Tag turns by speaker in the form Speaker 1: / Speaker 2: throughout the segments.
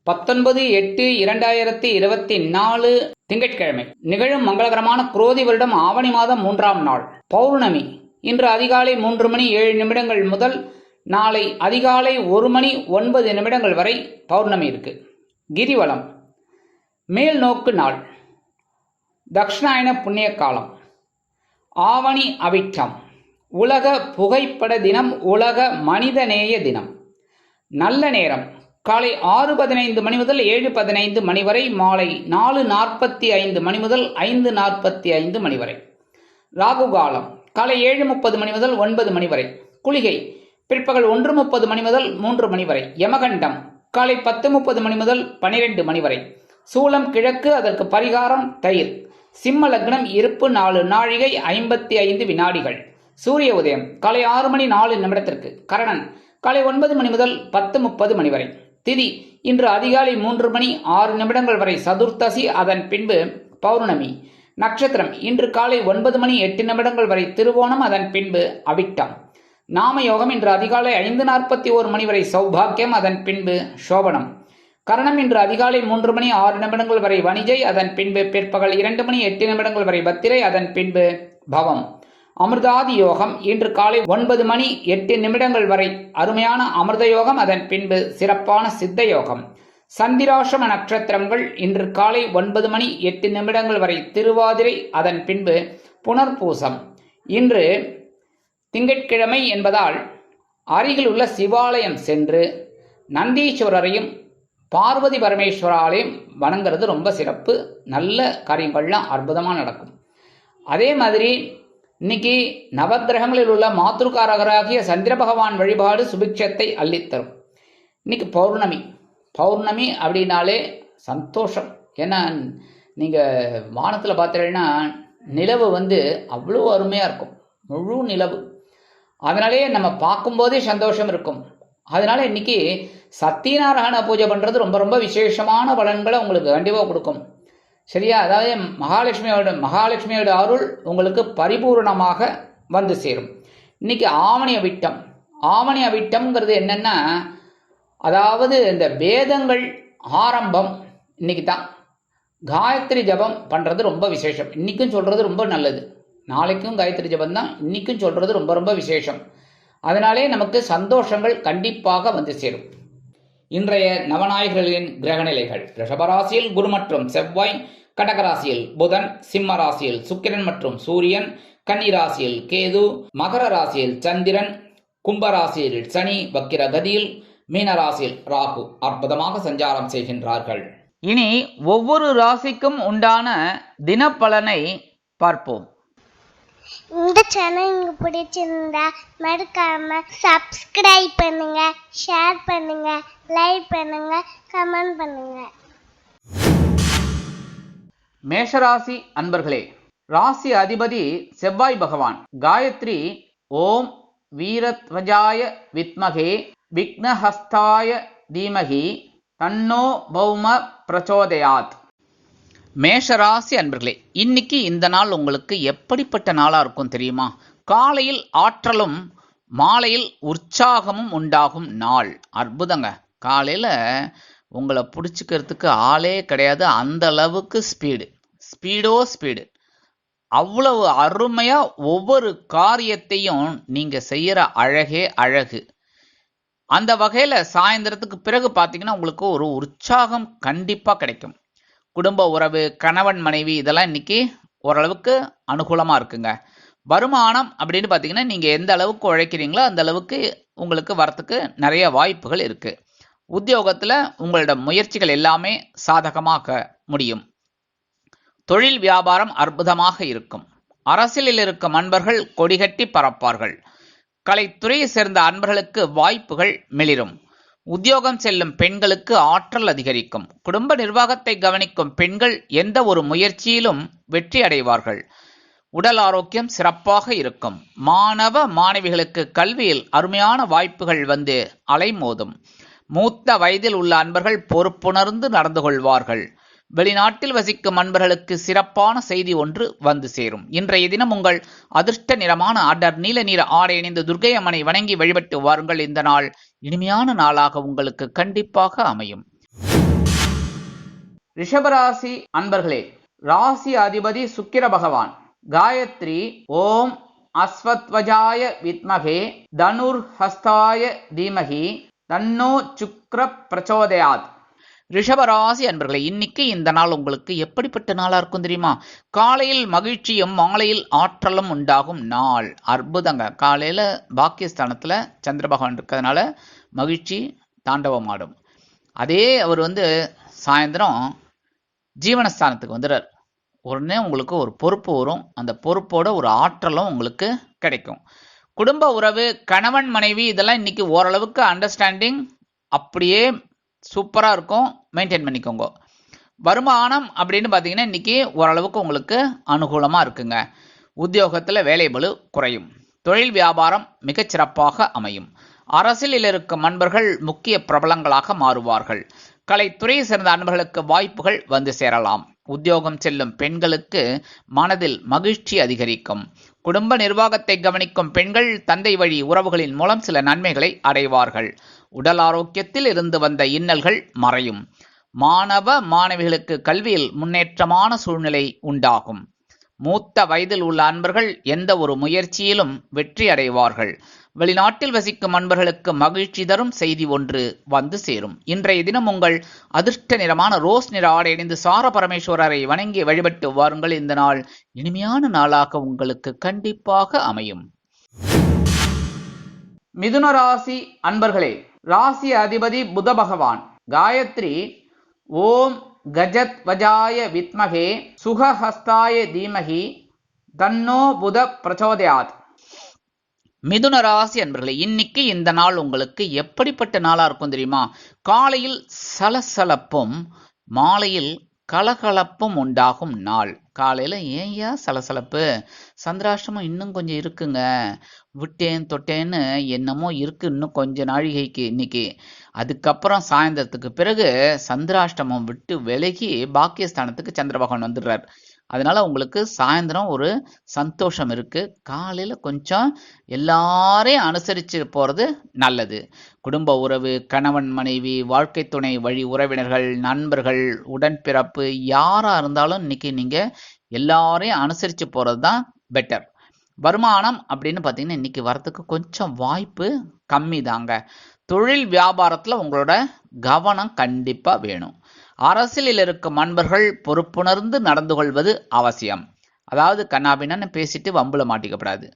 Speaker 1: 19/8/2024 திங்கட்கிழமை நிகழும் மங்களகரமான குரோதி வருடம் ஆவணி மாதம் 3ஆம் நாள் பௌர்ணமி. இன்று அதிகாலை 3:07 முதல் நாளை அதிகாலை 1:09 வரை பௌர்ணமி இருக்கு. கிரிவலம் மேல் நோக்கு நாள். தக்ஷணாயன புண்ணிய காலம். ஆவணி அவிட்டம். உலக புகைப்பட தினம், உலக மனிதநேய தினம். நல்ல நேரம் காலை 6:15 முதல் 7:15 வரை, மாலை 4:45 முதல் 5:45 வரை. ராகு காலம் காலை 7:30 முதல் 9 வரை. குளிகை பிற்பகல் 1:30 முதல் 3 வரை. யமகண்டம் காலை 10:30 முதல் 12 வரை. சூலம் கிழக்கு, அதற்கு பரிகாரம் தயிர். சிம்ம லக்னம், இருப்பு 4 நாழிகை 55 வினாடிகள். சூரிய உதயம் காலை 6:04. கரணன் காலை 9 முதல் 10:30 வரை. திதி இன்று அதிகாலை 3:06 வரை சதுர்த்தசி, அதன் பின்பு பௌர்ணமி. நட்சத்திரம் இன்று காலை 9:08 வரை திருவோணம், அதன் பின்பு அவிட்டம். நாமயோகம் இன்று அதிகாலை 5:41 வரை சௌபாக்கியம், அதன் பின்பு சோபனம். கரணம் இன்று அதிகாலை 3:06 வரை வணிஜை, அதன் பின்பு பிற்பகல் 2:08 வரை பத்திரை, அதன் பின்பு பவம். அமிர்தாதி யோகம் இன்று காலை 9:08 வரை அருமையான அமிர்த யோகம், அதன் பின்பு சிறப்பான சித்த யோகம். சந்திராசிரம நட்சத்திரங்கள் இன்று காலை 9:08 வரை திருவாதிரை, அதன் பின்பு புனர்பூசம். இன்று திங்கட்கிழமை என்பதால் அருகில் உள்ள சிவாலயம் சென்று நந்தீஸ்வரரையும் பார்வதி பரமேஸ்வராலையும் வணங்குறது ரொம்ப சிறப்பு. நல்ல காரியங்கள்லாம் அற்புதமாக நடக்கும். அதே மாதிரி இன்னைக்கு நவகிரகங்களில் உள்ள மாத்ருகாரகராகிய சந்திர பகவான் வழிபாடு சுபிக்ஷத்தை அள்ளித்தரும். இன்னைக்கு பௌர்ணமி. பௌர்ணமி அப்படின்னாலே சந்தோஷம். ஏன்னா நீங்கள் வானத்தில் பார்த்தீங்கன்னா நிலவு அவ்வளோ அருமையாக இருக்கும், முழு நிலவு. அதனாலே நம்ம பார்க்கும்போதே சந்தோஷம் இருக்கும். அதனால இன்னைக்கு சத்தியநாராயண பூஜை பண்ணுறது ரொம்ப ரொம்ப விசேஷமான பலன்களை உங்களுக்கு கண்டிப்பாக கொடுக்கும். சரியா? அதாவது மகாலட்சுமியோட அருள் உங்களுக்கு பரிபூர்ணமாக வந்து சேரும். இன்னைக்கு ஆவணி அவிட்டம். ஆவணி அவிட்டம்ங்கிறது என்னன்னா, அதாவது இந்த வேதங்கள் ஆரம்பம் இன்னைக்கு தான். காயத்ரி ஜபம் பண்ணுறது ரொம்ப விசேஷம். இன்றைக்கும் சொல்கிறது ரொம்ப நல்லது. நாளைக்கும் காயத்ரி ஜபம் தான், இன்றைக்கும் சொல்கிறது ரொம்ப ரொம்ப விசேஷம். அதனாலே நமக்கு சந்தோஷங்கள் கண்டிப்பாக வந்து சேரும். இன்றைய நவநாயகர்களின் கிரகநிலைகள்: ரிஷபராசியில் குரு மற்றும் செவ்வாய், கடகராசியில் புதன், சிம்ம ராசியில் சுக்கிரன் மற்றும் சூரியன், கன்னி ராசியில் கேது, மகர ராசியில் சந்திரன், கும்பராசியில் சனி வக்கிர கதியில், மீன ராசியில் ராகு அற்புதமாக சஞ்சாரம் செய்கின்றார்கள். இனி ஒவ்வொரு ராசிக்கும் உண்டான தினப்பலனை பார்ப்போம்.
Speaker 2: இந்த சேனல் உங்களுக்கு பிடிச்சிருந்தா மறக்காம சப்ஸ்கிரைப் பண்ணுங்க, ஷேர் பண்ணுங்க, லைக் பண்ணுங்க, கமெண்ட் பண்ணுங்க.
Speaker 1: மேஷராசி அன்பர்களே, ராசி அதிபதி செவ்வாய் பகவான். காயத்ரி ஓம் வீரத்வஜாய வித்மகே விக்னஹஸ்தாய தீமகி தன்னோ பௌம பிரச்சோதயாத். மேஷராசி அன்பர்களே, இன்னைக்கு இந்த நாள் உங்களுக்கு எப்படிப்பட்ட நாளாக இருக்கும் தெரியுமா? காலையில் ஆற்றலும் மாலையில் உற்சாகமும் உண்டாகும் நாள். அற்புதங்க. காலையில் உங்களை பிடிச்சிக்கிறதுக்கு ஆளே கிடையாது, அந்த அளவுக்கு ஸ்பீடு. அவ்வளவு அருமையாக ஒவ்வொரு காரியத்தையும் நீங்கள் செய்கிற அழகே அழகு. அந்த வகையில் சாயந்தரத்துக்கு பிறகு பார்த்தீங்கன்னா உங்களுக்கு ஒரு உற்சாகம் கண்டிப்பாக கிடைக்கும். குடும்ப உறவு, கணவன் மனைவி, இதெல்லாம் இன்னைக்கு ஓரளவுக்கு அனுகூலமாக இருக்குங்க. வருமானம் அப்படின்னு பார்த்தீங்கன்னா நீங்கள் எந்த அளவுக்கு உழைக்கிறீங்களோ அந்த அளவுக்கு உங்களுக்கு வரத்துக்கு நிறைய வாய்ப்புகள் இருக்குது. உத்தியோகத்தில் உங்களோட முயற்சிகள் எல்லாமே சாதகமாக முடியும். தொழில் வியாபாரம் அற்புதமாக இருக்கும். அரசியலில் இருக்கும் அன்பர்கள் கொடிகட்டி பறப்பார்கள். கலைத்துறையை சேர்ந்த அன்பர்களுக்கு வாய்ப்புகள் மிளிரும். உத்தியோகம் செல்லும் பெண்களுக்கு ஆற்றல் அதிகரிக்கும். குடும்ப நிர்வாகத்தை கவனிக்கும் பெண்கள் எந்த ஒரு முயற்சியிலும் வெற்றி அடைவார்கள். உடல் ஆரோக்கியம் சிறப்பாக இருக்கும். மாணவ மாணவிகளுக்கு கல்வியில் அருமையான வாய்ப்புகள் வந்து அலைமோதும். மூத்த வயதில் உள்ள அன்பர்கள் பொறுப்புணர்ந்து நடந்து கொள்வார்கள். வெளிநாட்டில் வசிக்கும் அன்பர்களுக்கு சிறப்பான செய்தி ஒன்று வந்து சேரும். இன்றைய தினம் உங்கள் அதிர்ஷ்ட நிறமான அடர் நீல நிற ஆடை அணிந்து துர்க்கை அம்மனை வணங்கி வழிபட்டு வாருங்கள். இந்த நாள் இனிமையான நாளாக உங்களுக்கு கண்டிப்பாக அமையும். ரிஷபராசி அன்பர்களே, ராசி அதிபதி சுக்கிர பகவான். காயத்ரி ஓம் அஸ்வத்வஜாய வித்மகே தனுர் ஹஸ்தாய தீமகி தன்னோ சுக்ர பிரச்சோதயாத். ரிஷபராசி அன்பர்களே, இன்னைக்கு இந்த நாள் உங்களுக்கு எப்படிப்பட்ட நாளா இருக்கும் தெரியுமா? காலையில் மகிழ்ச்சியும் மாலையில் ஆற்றலும் உண்டாகும் நாள். அற்புதங்க. காலையில பாக்கியஸ்தானத்துல சந்திர பகவான் இருக்கிறதுனால மகிழ்ச்சி தாண்டவமாடும். அதே அவர் சாயந்தரம் ஜீவனஸ்தானத்துக்கு வந்துடுறார். உடனே உங்களுக்கு ஒரு பொறுப்பு வரும். அந்த பொறுப்போட ஒரு ஆற்றலும் உங்களுக்கு கிடைக்கும். குடும்ப உறவு, கணவன் மனைவி இதெல்லாம் இன்னைக்கு ஓரளவுக்கு அண்டர்ஸ்டாண்டிங் அப்படியே சூப்பராக இருக்கும். மெயின்டைன் பண்ணிக்கோங்க. வருமானம் அப்படின்னு பார்த்தீங்கன்னா இன்னைக்கு ஓரளவுக்கு உங்களுக்கு அனுகூலமாக இருக்குங்க. உத்தியோகத்தில் வேலைபளு குறையும். தொழில் வியாபாரம் மிகச்சிறப்பாக அமையும். அரசியலில் இருக்கும் நண்பர்கள் முக்கிய பிரபலங்களாக மாறுவார்கள். கலைத்துறையை சேர்ந்த அன்பர்களுக்கு வாய்ப்புகள் வந்து சேரலாம். உத்தியோகம் செல்லும் பெண்களுக்கு மனதில் மகிழ்ச்சி அதிகரிக்கும். குடும்ப நிர்வாகத்தை கவனிக்கும் பெண்கள் தந்தை வழி உறவுகளின் மூலம் சில நன்மைகளை அடைவார்கள். உடல் ஆரோக்கியத்தில் இருந்து வந்த இன்னல்கள் மறையும். மாணவ மாணவிகளுக்கு கல்வியில் முன்னேற்றமான சூழ்நிலை உண்டாகும். மூத்த வயதில் உள்ள அன்பர்கள் எந்த ஒரு முயற்சியிலும் வெற்றி அடைவார்கள். வெளிநாட்டில் வசிக்கும் அன்பர்களுக்கு மகிழ்ச்சி தரும் செய்தி ஒன்று வந்து சேரும். இன்றைய தினம் உங்கள் அதிர்ஷ்ட நிறமான ரோஸ் நிற ஆடை அணிந்து சார பரமேஸ்வரரை வணங்கி வழிபட்டு வாருங்கள். இந்த நாள் இனிமையான நாளாக உங்களுக்கு கண்டிப்பாக அமையும். மிதுன ராசி அன்பர்களே, ராசி அதிபதி புத பகவான். காயத்ரி ஓம் கஜத் வஜாய வித்மகே சுகஹஸ்தாய தீமகி தன்னோ புத பிரச்சோதயாத். மிதுன ராசி அன்பர்களே, இன்னைக்கு இந்த நாள் உங்களுக்கு எப்படிப்பட்ட நாளா இருக்கும் தெரியுமா? காலையில் சலசலப்பும் மாலையில் கலகலப்பும் உண்டாகும் நாள். காலையில் ஏன்யா சலசலப்பு? சந்திராஷ்டமம் இன்னும் கொஞ்சம் இருக்குங்க. விட்டேன் தொட்டேன்னு என்னமோ இருக்கு இன்னும் கொஞ்ச நாழிகைக்கு இன்னைக்கு. அதுக்கப்புறம் சாயந்தரத்துக்கு பிறகு சந்திராஷ்டமம் விட்டு விலகி பாக்கியஸ்தானத்துக்கு சந்திர பகவான் வந்துடுறார். அதனால உங்களுக்கு சாயந்தரம் ஒரு சந்தோஷம் இருக்கு. காலையில கொஞ்சம் எல்லாரையும் அனுசரிச்சு போறது நல்லது. குடும்ப உறவு, கணவன் மனைவி, வாழ்க்கை துணை வழி உறவினர்கள், நண்பர்கள், உடன்பிறப்பு யாரா இருந்தாலும் இன்னைக்கு நீங்க எல்லாரையும் அனுசரிச்சு போறது தான் பெட்டர். வருமானம் அப்படின்னு பார்த்தீங்கன்னா இன்னைக்கு வரத்துக்கு கொஞ்சம் வாய்ப்பு கம்மி தாங்க. தொழில் வியாபாரத்துல உங்களோட கவனம் கண்டிப்பா வேணும். அரசியலில் இருக்கும் நண்பர்கள் பொறுப்புணர்ந்து நடந்து கொள்வது அவசியம். அதாவது கண்ணாபின்னு பேசிட்டு வம்புல மாட்டிக்கப்படாது.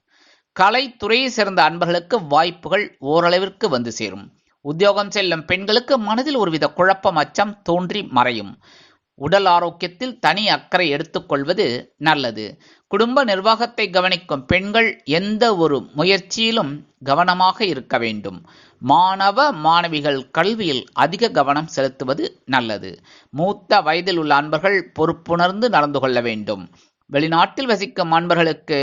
Speaker 1: கலைத்துறையை சேர்ந்த அன்பர்களுக்கு வாய்ப்புகள் ஓரளவிற்கு வந்து சேரும். உத்தியோகம் செல்லும் பெண்களுக்கு மனதில் ஒருவித குழப்பம், அச்சம் தோன்றி மறையும். உடல் ஆரோக்கியத்தில் தனி அக்கறை எடுத்துக்கொள்வது நல்லது. குடும்ப நிர்வாகத்தை கவனிக்கும் பெண்கள் எந்த ஒரு முயற்சியிலும் கவனமாக இருக்க வேண்டும். மாணவ மாணவிகள் கல்வியில் அதிக கவனம் செலுத்துவது நல்லது. மூத்த வயதில் உள்ள அன்பர்கள் பொறுப்புணர்ந்து நடந்து கொள்ள வேண்டும். வெளிநாட்டில் வசிக்கும் அன்பர்களுக்கு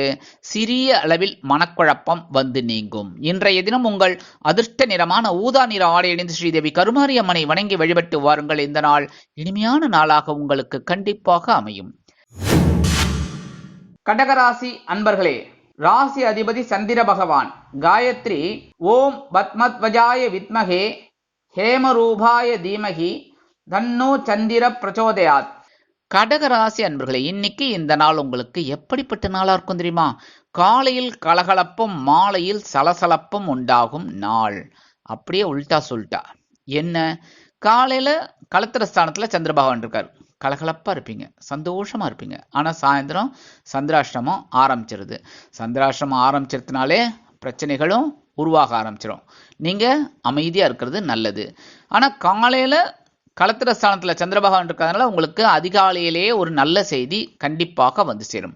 Speaker 1: சிறிய அளவில் மனக்குழப்பம் வந்து நீங்கும். இன்றைய தினம் உங்கள் அதிர்ஷ்ட நிறமான ஊதா நிற ஆடை அணிந்து ஸ்ரீதேவி கருமாரி அம்மனை வணங்கி வழிபட்டு வாருங்கள். இந்த நாள் இனிமையான நாளாக உங்களுக்கு கண்டிப்பாக அமையும். கடகராசி அன்பர்களே, ராசி அதிபதி சந்திர பகவான். காயத்ரி ஓம் பத்மத்வஜாய வித்மகே ஹேமரூபாய தீமகி தன்னோ சந்திர பிரச்சோதயாத். கடகராசி அன்பர்களே, இன்னைக்கு இந்த நாள் உங்களுக்கு எப்படிப்பட்ட நாளா இருக்கும் தெரியுமா? காலையில் கலகலப்பும் மாலையில் சலசலப்பும் உண்டாகும் நாள். அப்படியே உல்டா சுல்டா. என்ன? காலையில களத்திர ஸ்தானத்துல சந்திர பகவான் இருக்கார். கலகலப்பா இருப்பீங்க, சந்தோஷமா இருப்பீங்க. ஆனா சாயந்தரம் சந்திராஷ்டமம் ஆரம்பிச்சிருது. சந்திராஷ்டமம் ஆரம்பிச்சிருந்தனாலே பிரச்சனைகளும் உருவாக ஆரம்பிச்சிடும். நீங்க அமைதியா இருக்கிறது நல்லது. ஆனா காலையில களத்திர ஸ்தானத்துல சந்திர பகவான் இருக்கிறதுனால உங்களுக்கு அதிகாலையிலேயே ஒரு நல்ல செய்தி கண்டிப்பாக வந்து சேரும்.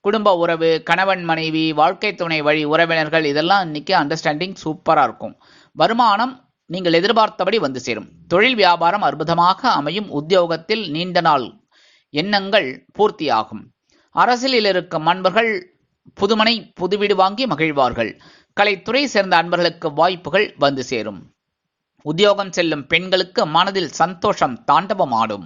Speaker 1: குடும்ப உறவு, கணவன் மனைவி, வாழ்க்கை துணை வழி உறவினர்கள் இதெல்லாம் இன்னைக்கு அண்டர்ஸ்டாண்டிங் சூப்பரா இருக்கும். வருமானம் நீங்கள் எதிர்பார்த்தபடி வந்து சேரும். தொழில் வியாபாரம் அற்புதமாக அமையும். உத்தியோகத்தில் நீண்ட நாள் எண்ணங்கள் பூர்த்தியாகும். அரசியலில் இருக்கும் அன்பர்கள் புதுமனை புதுவீடு வாங்கி மகிழ்வார்கள். கலைத்துறை சேர்ந்த அன்பர்களுக்கு வாய்ப்புகள் வந்து சேரும். உத்தியோகம் செல்லும் பெண்களுக்கு மனதில் சந்தோஷம் தாண்டவமாடும்.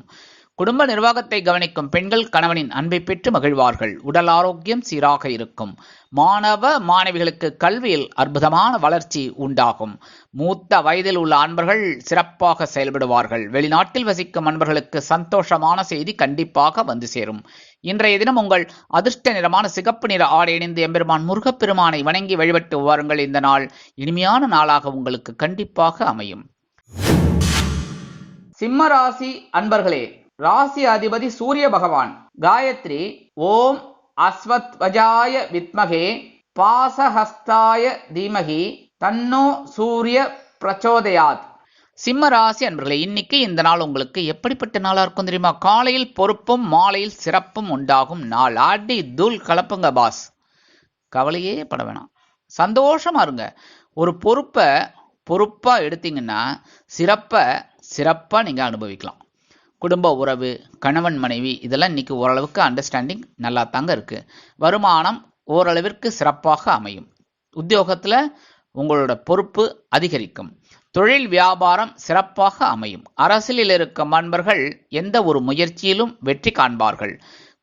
Speaker 1: குடும்ப நிர்வாகத்தை கவனிக்கும் பெண்கள் கணவனின் அன்பை பெற்று மகிழ்வார்கள். உடல் ஆரோக்கியம் சீராக இருக்கும். மாணவ மாணவிகளுக்கு கல்வியில் அற்புதமான வளர்ச்சி உண்டாகும். மூத்த வயதில் உள்ள அன்பர்கள் சிறப்பாக செயல்படுவார்கள். வெளிநாட்டில் வசிக்கும் அன்பர்களுக்கு சந்தோஷமான செய்தி கண்டிப்பாக வந்து சேரும். இன்றைய தினம் உங்கள் அதிர்ஷ்ட நிறமான சிகப்பு நிற ஆடை அணிந்து எம்பெருமான் முருகப்பெருமானை வணங்கி வழிபட்டு வாருங்கள். இந்த நாள் இனிமையான நாளாக உங்களுக்கு கண்டிப்பாக அமையும். சிம்ம ராசி அன்பர்களே, ராசி அதிபதி சூரிய பகவான். காயத்ரி ஓம் அஸ்வத்வஜாய வித்மகே பாசஹஸ்தாய தீமகி தன்னோ சூரிய பிரச்சோதயாத். சிம்ம ராசி அன்பர்களே, இன்னைக்கு இந்த நாள் உங்களுக்கு எப்படிப்பட்ட நாளா இருக்கும் தெரியுமா? காலையில் பொறுப்பும் மாலையில் சிறப்பும் உண்டாகும் நாள். அடி தூள் கலப்புங்க பாஸ், கவலையே பட வேணாம், சந்தோஷமா இருங்க. ஒரு பொறுப்பா எடுத்தீங்கன்னா சிறப்பா நீங்க அனுபவிக்கலாம். குடும்ப உறவு, கணவன் மனைவி இதெல்லாம் இன்னைக்கு ஓரளவுக்கு அண்டர்ஸ்டாண்டிங் நல்லா தாங்க இருக்கு. வருமானம் ஓரளவிற்கு சிறப்பாக அமையும். உத்தியோகத்துல உங்களோட பொறுப்பு அதிகரிக்கும். தொழில் வியாபாரம் சிறப்பாக அமையும். அரசியலில் இருக்கும் அன்பர்கள் எந்த ஒரு முயற்சியிலும் வெற்றி காண்பார்கள்.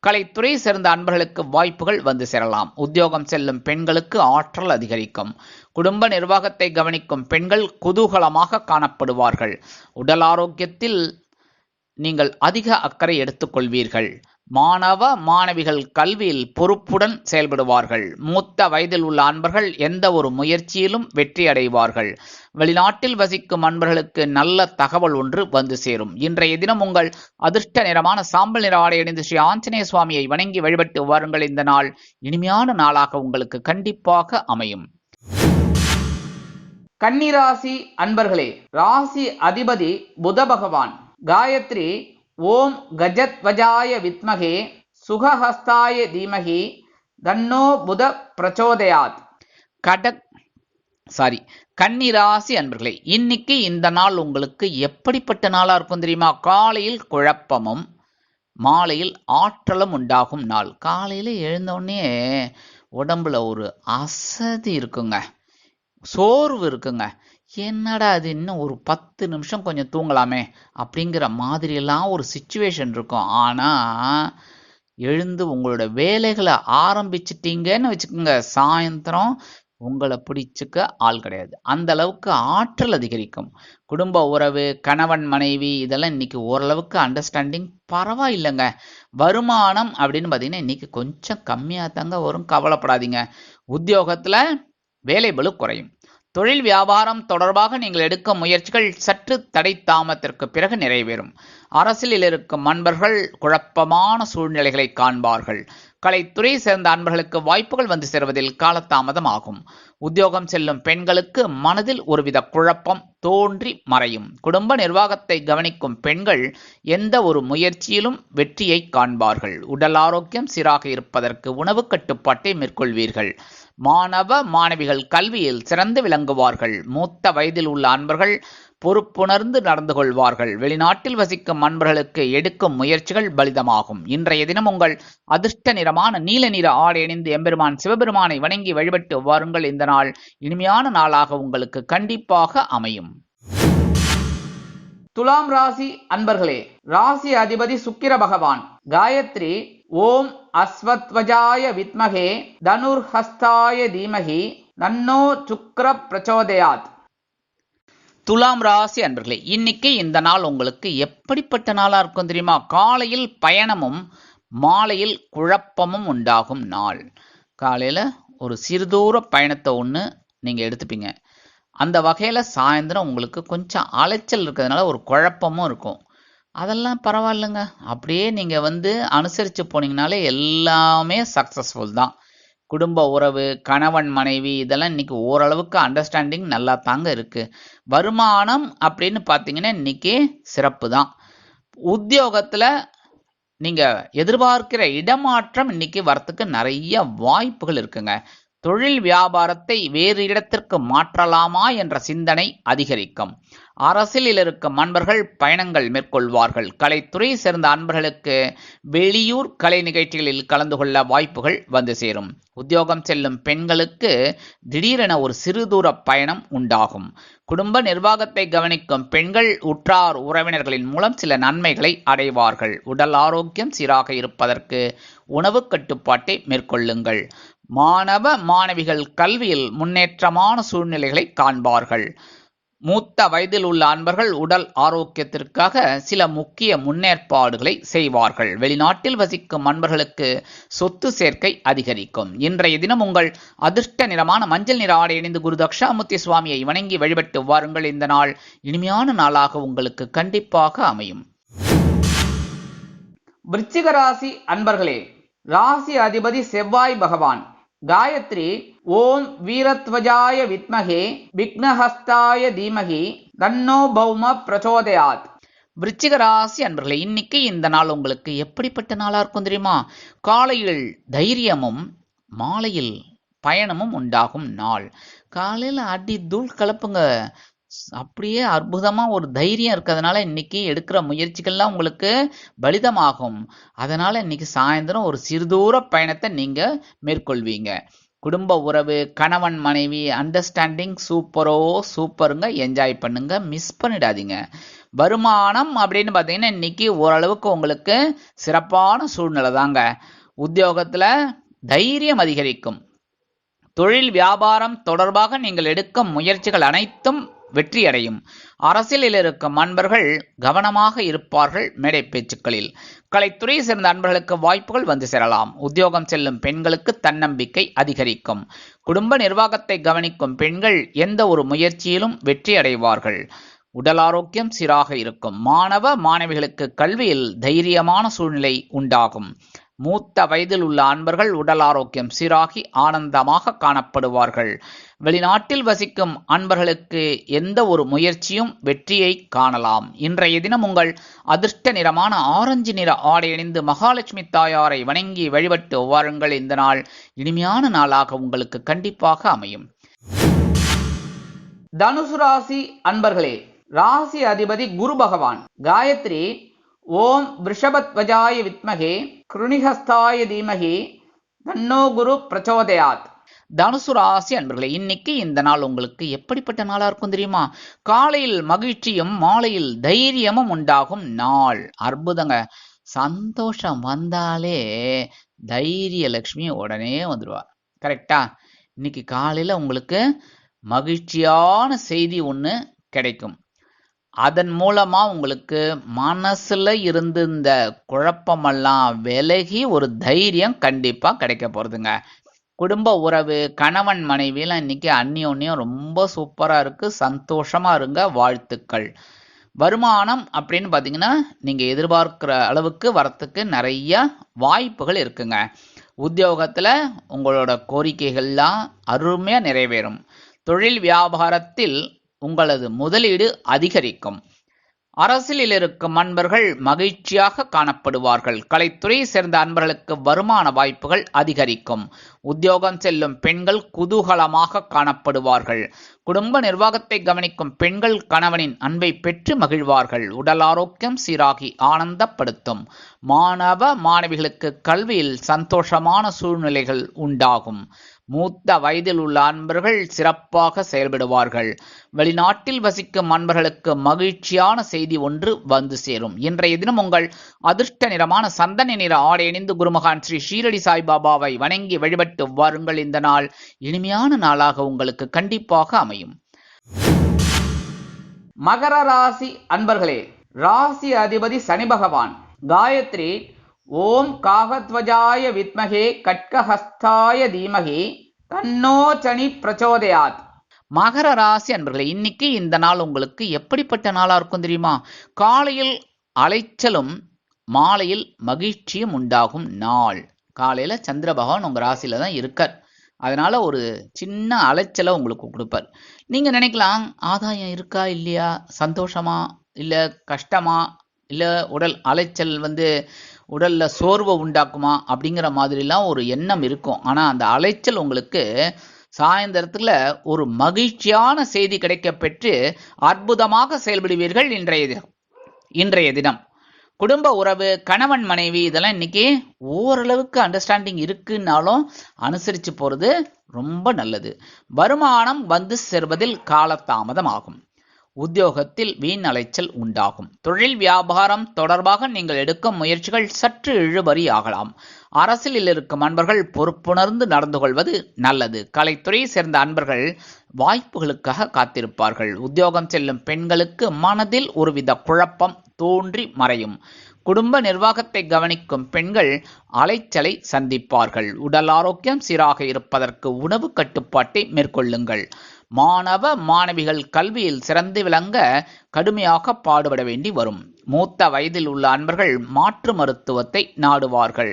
Speaker 1: கலைத்துறை சேர்ந்த அன்பர்களுக்கு வாய்ப்புகள் வந்து சேரலாம். உத்தியோகம் செல்லும் பெண்களுக்கு ஆற்றல் அதிகரிக்கும். குடும்ப நிர்வாகத்தை கவனிக்கும் பெண்கள் குதூகலமாக காணப்படுவார்கள். உடல் ஆரோக்கியத்தில் நீங்கள் அதிக அக்கறை எடுத்துக்கொள்வீர்கள். மாணவ மாணவிகள் கல்வியில் பொறுப்புடன் செயல்படுவார்கள். மூத்த வயதில் உள்ள அன்பர்கள் எந்த ஒரு முயற்சியிலும் வெற்றி அடைவார்கள். வெளிநாட்டில் வசிக்கும் அன்பர்களுக்கு நல்ல தகவல் ஒன்று வந்து சேரும். இன்றைய தினம் உங்கள் அதிர்ஷ்ட நிறமான சாம்பல் நிற ஆடை அணிந்து ஸ்ரீ ஆஞ்சநேய சுவாமியை வணங்கி வழிபட்டு வாருங்கள். இந்த நாள் இனிமையான நாளாக உங்களுக்கு கண்டிப்பாக அமையும். கன்னிராசி அன்பர்களே, ராசி அதிபதி புத பகவான். காயத்ரி ஓம் கஜத்வஜாய வித்மகே சுகஹஸ்தாய தீமகி தன்னோ புத பிரச்சோதயாத். கன்னிராசி அன்பர்களே, இன்னைக்கு இந்த நாள் உங்களுக்கு எப்படிப்பட்ட நாளா இருக்கும் தெரியுமா? காலையில் குழப்பமும் மாலையில் ஆற்றலும் உண்டாகும் நாள். காலையில எழுந்தோடனே உடம்புல ஒரு அசதி இருக்குங்க, சோர்வு இருக்குங்க. என்னடா அது, இன்னும் ஒரு 10 நிமிஷம் கொஞ்சம் தூங்கலாமே அப்படிங்கிற மாதிரியெல்லாம் ஒரு சிச்சுவேஷன் இருக்கும். ஆனால் எழுந்து உங்களோட வேலைகளை ஆரம்பிச்சிட்டீங்கன்னு வச்சுக்கோங்க, சாயந்தரம் உங்களை பிடிச்சிக்க ஆள் கிடையாது. அந்த அளவுக்கு ஆற்றல் அதிகரிக்கும். குடும்ப உறவு, கணவன் மனைவி இதெல்லாம் இன்னைக்கு ஓரளவுக்கு அண்டர்ஸ்டாண்டிங் பரவாயில்லைங்க. வருமானம் அப்படின்னு பார்த்தீங்கன்னா இன்னைக்கு கொஞ்சம் கம்மியாக தாங்க வரும், கவலைப்படாதீங்க. உத்தியோகத்தில் வேலை பளு குறையும். தொழில் வியாபாரம் தொடர்பாக நீங்கள் எடுக்கும் முயற்சிகள் சற்று தடை தாமத்திற்கு பிறகு நிறைவேறும். அரசியலில் இருக்கும் அன்பர்கள் குழப்பமான சூழ்நிலைகளை காண்பார்கள். கலைத்துறை சேர்ந்த அன்பர்களுக்கு வாய்ப்புகள் வந்து சேருவதில் காலதாமதம் ஆகும். உத்தியோகம் செல்லும் பெண்களுக்கு மனதில் ஒருவித குழப்பம் தோன்றி மறையும். குடும்ப நிர்வாகத்தை கவனிக்கும் பெண்கள் எந்த ஒரு முயற்சியிலும் வெற்றியை காண்பார்கள். உடல் ஆரோக்கியம் சீராக இருப்பதற்கு உணவு கட்டுப்பாட்டை மேற்கொள்வீர்கள். மாணவ மாணவிகள் கல்வியில் சிறந்து விளங்குவார்கள். மூத்த வயதில் உள்ள அன்பர்கள் பொறுப்புணர்ந்து நடந்து கொள்வார்கள். வெளிநாட்டில் வசிக்கும் அன்பர்களுக்கு எடுக்கும் முயற்சிகள் பலிதமாகும். இன்றைய தினம் உங்கள் அதிர்ஷ்ட நிறமான நீல நிற ஆடை அணிந்து எம்பெருமான் சிவபெருமானை வணங்கி வழிபட்டு வாருங்கள். இந்த நாள் இனிமையான நாளாக உங்களுக்கு கண்டிப்பாக அமையும். துலாம் ராசி அன்பர்களே, ராசி அதிபதி சுக்கிர பகவான். காயத்ரி ஓம் அஸ்வத்வஜாய வித்மகே தனுர்ஹஸ்தாய தீமகி தன்னோ சுக்கிர பிரச்சோதயாத். துலாம் ராசி அன்பர்களே, இன்னைக்கு இந்த நாள் உங்களுக்கு எப்படிப்பட்ட நாளா இருக்கும் தெரியுமா? காலையில் பயணமும் மாலையில் குழப்பமும் உண்டாகும் நாள். காலையில ஒரு சிறுதூர பயணத்தை ஒன்று நீங்க எடுத்துப்பீங்க. அந்த வகையில சாயந்தரம் உங்களுக்கு கொஞ்சம் அலைச்சல் இருக்கிறதுனால ஒரு குழப்பமும் இருக்கும். அதெல்லாம் பரவாயில்லைங்க, அப்படியே நீங்க அனுசரிச்சு போனீங்கனாலே எல்லாமே சக்சஸ்ஃபுல் தான். குடும்ப உறவு, கணவன் மனைவி இதெல்லாம் இன்னைக்கு ஓரளவுக்கு அண்டர்ஸ்டாண்டிங் நல்லா தாங்க இருக்கு. வருமானம் அப்படின்னு பார்த்தீங்கன்னா இன்னைக்கு சிறப்பு தான். உத்தியோகத்துல நீங்க எதிர்பார்க்கிற இடமாற்றம் இன்னைக்கு வரத்துக்கு நிறைய வாய்ப்புகள் இருக்குங்க. தொழில் வியாபாரத்தை வேறு இடத்திற்கு மாற்றலாமா என்ற சிந்தனை அதிகரிக்கும். அரசியலில் இருக்கும் அன்பர்கள் பயணங்கள் மேற்கொள்வார்கள். கலைத்துறை சேர்ந்த அன்பர்களுக்கு வெளியூர் கலை நிகழ்ச்சிகளில் கலந்து கொள்ள வாய்ப்புகள் வந்து சேரும். உத்தியோகம் செல்லும் பெண்களுக்கு திடீரென ஒரு சிறு தூர பயணம் உண்டாகும். குடும்ப நிர்வாகத்தை கவனிக்கும் பெண்கள் உற்றார் உறவினர்களின் மூலம் சில நன்மைகளை அடைவார்கள். உடல் ஆரோக்கியம் சீராக இருப்பதற்கு உணவு கட்டுப்பாட்டை மேற்கொள்ளுங்கள். மாணவ மாணவிகள் கல்வியில் முன்னேற்றமான சூழ்நிலைகளை காண்பார்கள். மூத்த வயதில் உள்ள அன்பர்கள் உடல் ஆரோக்கியத்திற்காக சில முக்கிய முன்னேற்பாடுகளை செய்வார்கள். வெளிநாட்டில் வசிக்கும் அன்பர்களுக்கு சொத்து சேர்க்கை அதிகரிக்கும். இன்றைய தினம் உங்கள் அதிர்ஷ்ட நிறமான மஞ்சள் நிற ஆடை அணிந்து குரு தக்ஷாமூர்த்தி சுவாமியை வணங்கி வழிபட்டு வாருங்கள். இந்த நாள் இனிமையான நாளாக உங்களுக்கு கண்டிப்பாக அமையும். விருச்சிக ராசி அன்பர்களே, ராசி அதிபதி செவ்வாய் பகவான். காயத்ரி ஓம் வீரத்வஜாய வித்மகே விக்னஹஸ்தாய தீமகி தன்னோ பௌம பிரச்சோதயாத். விருச்சிக ராசி அன்பர்களே, இன்னைக்கு இந்த நாள் உங்களுக்கு எப்படிப்பட்ட நாளா இருக்கும் தெரியுமா? காலையில் தைரியமும் மாலையில் பயணமும் உண்டாகும் நாள். காலையில் அடி தூள் கலப்புங்க, அப்படியே அற்புதமா ஒரு தைரியம் இருக்கிறதுனால இன்னைக்கு எடுக்கிற முயற்சிகள்லாம் உங்களுக்கு பலிதமாகும். அதனால இன்னைக்கு சாயந்தரம் ஒரு சிறுதூர பயணத்தை நீங்க மேற்கொள்வீங்க. குடும்ப உறவு, கணவன் மனைவி அண்டர்ஸ்டாண்டிங் சூப்பருங்க, என்ஜாய் பண்ணுங்க, மிஸ் பண்ணிடாதீங்க. வருமானம் அப்படின்னு பார்த்தீங்கன்னா இன்னைக்கு ஓரளவுக்கு உங்களுக்கு சிறப்பான சூழ்நிலை தாங்க. உத்தியோகத்துல தைரியம் அதிகரிக்கும். தொழில் வியாபாரம் தொடர்பாக நீங்கள் எடுக்கும் முயற்சிகள் அனைத்தும் வெற்றியடையும். அரசியலில் இருக்கும் அன்பர்கள் கவனமாக இருப்பார்கள் மேடை பேச்சுக்களில். கலைத்துறை சேர்ந்த அன்பர்களுக்கு வாய்ப்புகள் வந்து சேரலாம். உத்தியோகம் செல்லும் பெண்களுக்கு தன்னம்பிக்கை அதிகரிக்கும். குடும்ப நிர்வாகத்தை கவனிக்கும் பெண்கள் எந்த ஒரு முயற்சியிலும் வெற்றி அடைவார்கள். உடல் ஆரோக்கியம் சீராக இருக்கும். மாணவ மாணவிகளுக்கு கல்வியில் தைரியமான சூழ்நிலை உண்டாகும். மூத்த வயதில் உள்ள அன்பர்கள் உடல் ஆரோக்கியம் சீராகி ஆனந்தமாக காணப்படுவார்கள். வெளிநாட்டில் வசிக்கும் அன்பர்களுக்கு எந்த ஒரு முயற்சியும் வெற்றியை காணலாம். இன்றைய தினம் உங்கள் அதிர்ஷ்ட நிறமான ஆரஞ்சு நிற ஆடை அணிந்து மகாலட்சுமி தாயாரை வணங்கி வழிபட்டு வாருங்கள். இந்த நாள் இனிமையான நாளாக உங்களுக்கு கண்டிப்பாக அமையும். தனுசு ராசி அன்பர்களே, ராசி அதிபதி குரு பகவான். காயத்ரி ஓம் விருஷபத்வஜாய வித்மகே கிருணிஹஸ்தாய தீமகி தன்னோ குரு பிரச்சோதயாத். தனுசு ராசி அன்பர்களே, இன்னைக்கு இந்த நாள் உங்களுக்கு எப்படிப்பட்ட நாளா இருக்கும் தெரியுமா? காலையில் மகிழ்ச்சியும் மாலையில் தைரியமும் உண்டாகும் நாள். அற்புதங்க. சந்தோஷம் வந்தாலே தைரிய லட்சுமி உடனே வந்துடுவா. கரெக்டா? இன்னைக்கு காலையில உங்களுக்கு மகிழ்ச்சியான செய்தி ஒன்று கிடைக்கும். அதன் மூலமா உங்களுக்கு மனசுல இருந்து இந்த குழப்பமெல்லாம் விலகி ஒரு தைரியம் கண்டிப்பா கிடைக்க போறதுங்க. குடும்ப உறவு, கணவன் மனைவியெல்லாம் இன்னைக்கு அந்யோன்யம் ரொம்ப சூப்பரா இருக்கு. சந்தோஷமா இருங்க, வாழ்த்துக்கள். வருமானம் அப்படின்னு பார்த்தீங்கன்னா நீங்க எதிர்பார்க்கிற அளவுக்கு வரத்துக்கு நிறைய வாய்ப்புகள் இருக்குங்க. உத்தியோகத்துல உங்களோட கோரிக்கைகள்லாம் அருமையா நிறைவேறும். தொழில் வியாபாரத்தில் உங்களது முதலீடு அதிகரிக்கும். அரசியலில் இருக்கும் அன்பர்கள் மகிழ்ச்சியாக காணப்படுவார்கள். கலைத்துறை சேர்ந்த அன்பர்களுக்கு வருமான வாய்ப்புகள் அதிகரிக்கும். உத்தியோகம் செல்லும் பெண்கள் குதூகலமாக காணப்படுவார்கள். குடும்ப நிர்வாகத்தை கவனிக்கும் பெண்கள் கணவனின் அன்பை பெற்று மகிழ்வார்கள். உடல் ஆரோக்கியம் சீராகி ஆனந்தப்படுத்தும். மாணவ மாணவிகளுக்கு கல்வியில் சந்தோஷமான சூழ்நிலைகள் உண்டாகும். மூத்த வயதில் உள்ள அன்பர்கள் சிறப்பாக செயல்படுவார்கள். வெளிநாட்டில் வசிக்கும் அன்பர்களுக்கு மகிழ்ச்சியான செய்தி ஒன்று வந்து சேரும். இன்றைய தினம் உங்கள் அதிர்ஷ்ட நிறமான சந்தன நிற ஆடை அணிந்து குருமகான் ஸ்ரீ ஷீரடி சாய்பாபாவை வணங்கி வழிபட்டு வாருங்கள். இந்த நாள் இனிமையான நாளாக உங்களுக்கு கண்டிப்பாக அமையும். மகர ராசி அன்பர்களே, ராசி அதிபதி சனி பகவான். காயத்ரி ஓம் காகத்வஜாய வித்மகே கட்கஹஸ்தாய தீமகி தன்னோ சனி பிரச்சோதயாத். மகர ராசி அன்பர்களே, இன்னைக்கு இந்த நாள் உங்களுக்கு எப்படிப்பட்ட நாளா இருக்கும் தெரியுமா? காலையில் அலைச்சலும் மாலையில் மகிழ்ச்சியும் உண்டாகும் நாள். காலையில சந்திர பகவான் உங்க ராசியில தான் இருக்கார். அதனால ஒரு சின்ன அலைச்சலை உங்களுக்கு கொடுப்பார். நீங்க நினைக்கலாம், ஆதாயம் இருக்கா இல்லையா, சந்தோஷமா இல்ல கஷ்டமா, இல்ல உடல் அலைச்சல் உடல்ல சோர்வை உண்டாக்குமா அப்படிங்கிற மாதிரிலாம் ஒரு எண்ணம் இருக்கும். ஆனா அந்த அலைச்சல் உங்களுக்கு சாயந்தரத்துல ஒரு மகிழ்ச்சியான செய்தி கிடைக்க பெற்று அற்புதமாக செயல்படுவீர்கள் இன்றைய தினம். குடும்ப உறவு, கணவன் மனைவி இதெல்லாம் இன்னைக்கு ஓரளவுக்கு அண்டர்ஸ்டாண்டிங் இருக்குன்னாலும் அனுசரிச்சு போறது ரொம்ப நல்லது. வருமானம் வந்து சேர்வதில் காலதாமதம் ஆகும். உத்தியோகத்தில் வீண் அலைச்சல் உண்டாகும். தொழில் வியாபாரம் தொடர்பாக நீங்கள் எடுக்கும் முயற்சிகள் சற்று இழுபறி ஆகலாம். அரசியலில் இருக்கும் அன்பர்கள் பொறுப்புணர்ந்து நடந்து கொள்வது நல்லது. கலைத்துறையை சேர்ந்த அன்பர்கள் வாய்ப்புகளுக்காக காத்திருப்பார்கள். உத்தியோகம் செல்லும் பெண்களுக்கு மனதில் ஒருவித குழப்பம் தோன்றி மறையும். குடும்ப நிர்வாகத்தை கவனிக்கும் பெண்கள் அலைச்சலை சந்திப்பார்கள். உடல் ஆரோக்கியம் சீராக இருப்பதற்கு உணவு கட்டுப்பாட்டை மேற்கொள்ளுங்கள். மாணவ மாணவிகள் கல்வியில் சிறந்து விளங்க கடுமையாக பாடுபட வேண்டி வரும். மூத்த வயதில் உள்ள அன்பர்கள் மாற்று மருத்துவத்தை நாடுவார்கள்.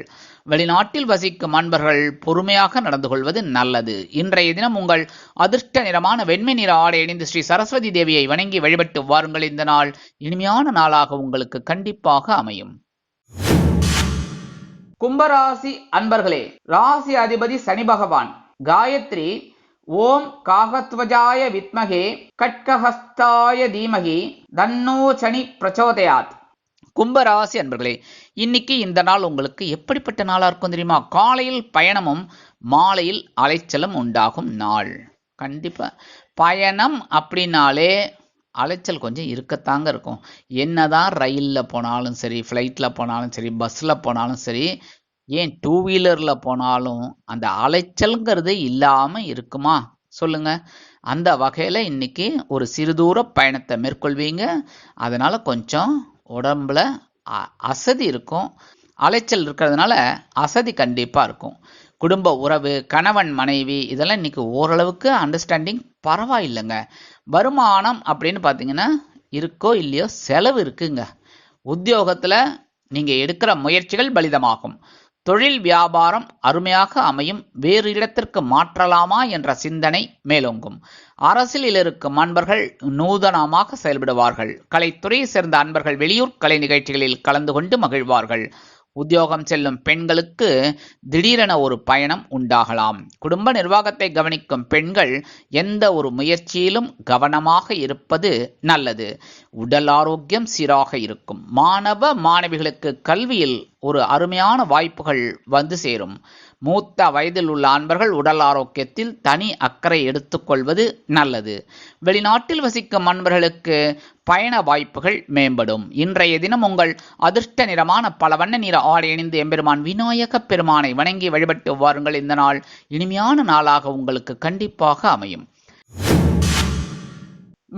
Speaker 1: வெளிநாட்டில் வசிக்கும் அன்பர்கள் பொறுமையாக நடந்து கொள்வது நல்லது. இன்றைய தினம் உங்கள் அதிர்ஷ்ட நிறமான வெண்மை நிற ஆடை அணிந்து ஸ்ரீ சரஸ்வதி தேவியை வணங்கி வழிபட்டு வாருங்கள். இந்த நாள் இனிமையான நாளாக உங்களுக்கு கண்டிப்பாக அமையும். கும்பராசி அன்பர்களே, ராசி அதிபதி சனி பகவான். காயத்ரி ஓம் காகத்வஜாய வித்மகே கட்கஹஸ்தாய தீமகி தன்னோ சனி பிரச்சோதயாத். கும்பராசி அன்பர்களே, இன்னைக்கு இந்த நாள் உங்களுக்கு எப்படிப்பட்ட நாளா இருக்கும் தெரியுமா? காலையில் பயணமும் மாலையில் அலைச்சலும் உண்டாகும் நாள். கண்டிப்பா பயணம் அப்படின்னாலே அலைச்சல் கொஞ்சம் இருக்கத்தாங்க இருக்கும். என்னதான் ரயிலில் போனாலும் சரி, ஃப்ளைட்டில் போனாலும் சரி, பஸ்ஸில் போனாலும் சரி, ஏன் டூ வீலரில் போனாலும் அந்த அலைச்சல்ங்கிறது இல்லாமல் இருக்குமா சொல்லுங்க? அந்த வகையில் இன்னைக்கு ஒரு சிறுதூர பயணத்தை மேற்கொள்வீங்க. அதனால கொஞ்சம் உடம்புல அசதி இருக்கும். அலைச்சல் இருக்கிறதுனால அசதி கண்டிப்பாக இருக்கும். குடும்ப உறவு, கணவன் மனைவி இதெல்லாம் இன்னைக்கு ஓரளவுக்கு அண்டர்ஸ்டாண்டிங் பரவாயில்லைங்க. வருமானம் அப்படின்னு பார்த்தீங்கன்னா இருக்கோ இல்லையோ செலவு இருக்குங்க. உத்தியோகத்தில் நீங்கள் எடுக்கிற முயற்சிகள் பலிதமாகும். தொழில் வியாபாரம் அருமையாக அமையும். வேறு இடத்திற்கு மாற்றலாமா என்ற சிந்தனை மேலோங்கும். அரசியலில் இருக்கும் அன்பர்கள் நூதனமாக செயல்படுவார்கள். கலைத்துறையை சேர்ந்த அன்பர்கள் வெளியூர் கலை நிகழ்ச்சிகளில் கலந்து கொண்டு மகிழ்வார்கள். உத்தியோகம் செல்லும் பெண்களுக்கு திடீரென ஒரு பயணம் உண்டாகலாம். குடும்ப நிர்வாகத்தை கவனிக்கும் பெண்கள் எந்த ஒரு முயற்சியிலும் கவனமாக இருப்பது நல்லது. உடல் ஆரோக்கியம் சீராக இருக்கும். மாணவ மாணவிகளுக்கு கல்வியில் ஒரு அருமையான வாய்ப்புகள் வந்து சேரும். மூத்த வயதில் உள்ள அன்பர்கள் உடல் ஆரோக்கியத்தில் தனி அக்கறை எடுத்துக்கொள்வது நல்லது. வெளிநாட்டில் வசிக்கும் அன்பர்களுக்கு பயண வாய்ப்புகள் மேம்படும். இன்றைய தினம் உங்கள் அதிர்ஷ்ட நிறமான பல வண்ண நிற ஆடை அணிந்து எம்பெருமான் விநாயக பெருமானை வணங்கி வழிபட்டு வாருங்கள். இந்த நாள் இனிமையான நாளாக உங்களுக்கு கண்டிப்பாக அமையும்.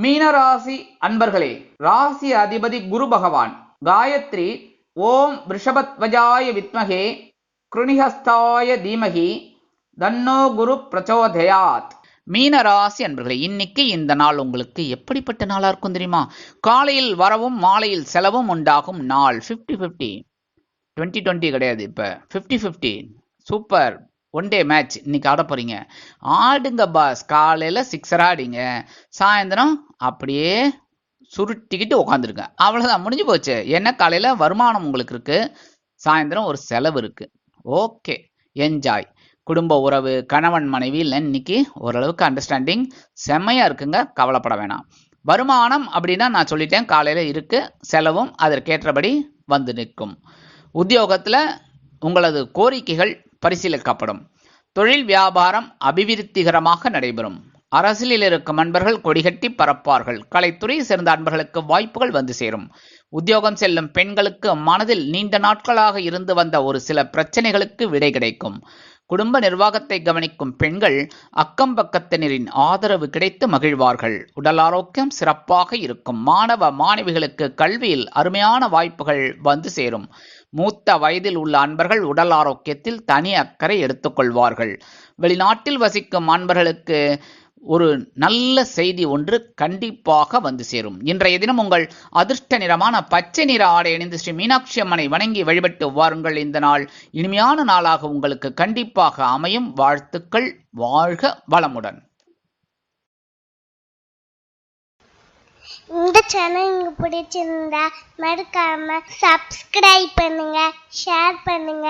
Speaker 1: மீனராசி அன்பர்களே, ராசி அதிபதி குரு பகவான். காயத்ரி ஓம் ரிஷபத்வஜாய வித்மகே கிருணிஹஸ்தாய தீமகி தன்னோ குரு பிரச்சோதயாத். மீனராசி அன்பர்களே, இன்னைக்கு இந்த நாள் உங்களுக்கு எப்படிப்பட்ட நாளா இருக்கும் தெரியுமா? காலையில் வரவும் மாலையில் செலவும் உண்டாகும் நாள். 50-50, 20-20 கிடையாது, இப்ப 50-50. சூப்பர். ஒன் டே மேட்ச் இன்னைக்கு ஆட போறீங்க. ஆடுங்க பாஸ். காலையில 6 ஆடிங்க, சாயந்தரம் அப்படியே சுருட்டிக்கிட்டு உட்காந்துருங்க. அவ்வளவுதான், முடிஞ்சு போச்சு. என்ன, காலையில வருமானம் உங்களுக்கு இருக்கு, சாயந்தரம் ஒரு செலவு இருக்கு. Okay, enjoy. குடும்ப உறவு, கணவன் மனைவியில் இன்னைக்கு ஓரளவுக்கு அண்டர்ஸ்டாண்டிங் செம்மையா இருக்குங்க. கவலைப்பட வேணாம். வருமானம் அப்படின்னா நான் சொல்லிட்டேன், காலையில இருக்கு. செலவும் அதற்கேற்றபடி வந்து நிற்கும். உத்தியோகத்துல உங்களது கோரிக்கைகள் பரிசீலிக்கப்படும். தொழில் வியாபாரம் அபிவிருத்திகரமாக நடைபெறும். அரசியலில் இருக்கும் அன்பர்கள் கொடிகட்டி பறப்பார்கள். கலைத்துறையை சேர்ந்த அன்பர்களுக்கு வாய்ப்புகள் வந்து சேரும். உத்தியோகம் செல்லும் பெண்களுக்கு மனதில் நீண்ட நாட்களாக இருந்து வந்த ஒரு சில பிரச்சனைகளுக்கு விடை கிடைக்கும். குடும்ப நிர்வாகத்தை கவனிக்கும் பெண்கள் அக்கம் பக்கத்தினரின் ஆதரவு கிடைத்து மகிழ்வார்கள். உடல் ஆரோக்கியம் சிறப்பாக இருக்கும். மாணவ மாணவிகளுக்கு கல்வியில் அருமையான வாய்ப்புகள் வந்து சேரும். மூத்த வயதில் உள்ள அன்பர்கள் உடல் ஆரோக்கியத்தில் தனி அக்கறை எடுத்துக்கொள்வார்கள். வெளிநாட்டில் வசிக்கும் அன்பர்களுக்கு ஒரு நல்ல செய்தி ஒன்று கண்டிப்பாக வந்து சேரும். இன்றைய தினம் உங்கள் அதிர்ஷ்ட நிறமான பச்சை நிற ஆடை அணிந்து ஸ்ரீ மீனாட்சி அம்மனை வணங்கி வழிபட்டு வாருங்கள். இந்த நாள் இனிமையான நாளாக உங்களுக்கு கண்டிப்பாக அமையும். வாழ்த்துக்கள். வாழ்க வளமுடன்.
Speaker 2: இந்த சேனல் உங்களுக்கு பிடிச்சிருந்தா மறக்காம சப்ஸ்கிரைப் பண்ணுங்க, ஷேர் பண்ணுங்க,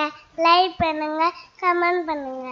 Speaker 2: லைக் பண்ணுங்க, கமெண்ட் பண்ணுங்க.